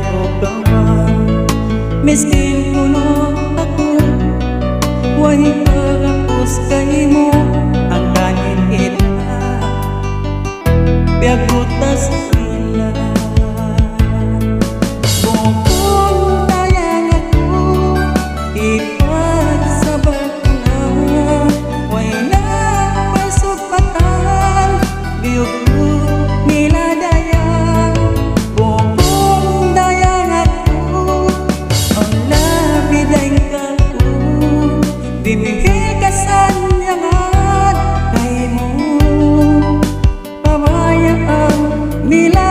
o kawan. Miskin kuno ako, way pagapos kay mo ang kanin kita. Piagutas ila bukong tayang ako, ipagsabat na way na pasupatan, biyog ko nila dayang. Bukong dayang ako, ang labiday ka ko, bibigay ka sa nyangan kay mo. Pabayaan nila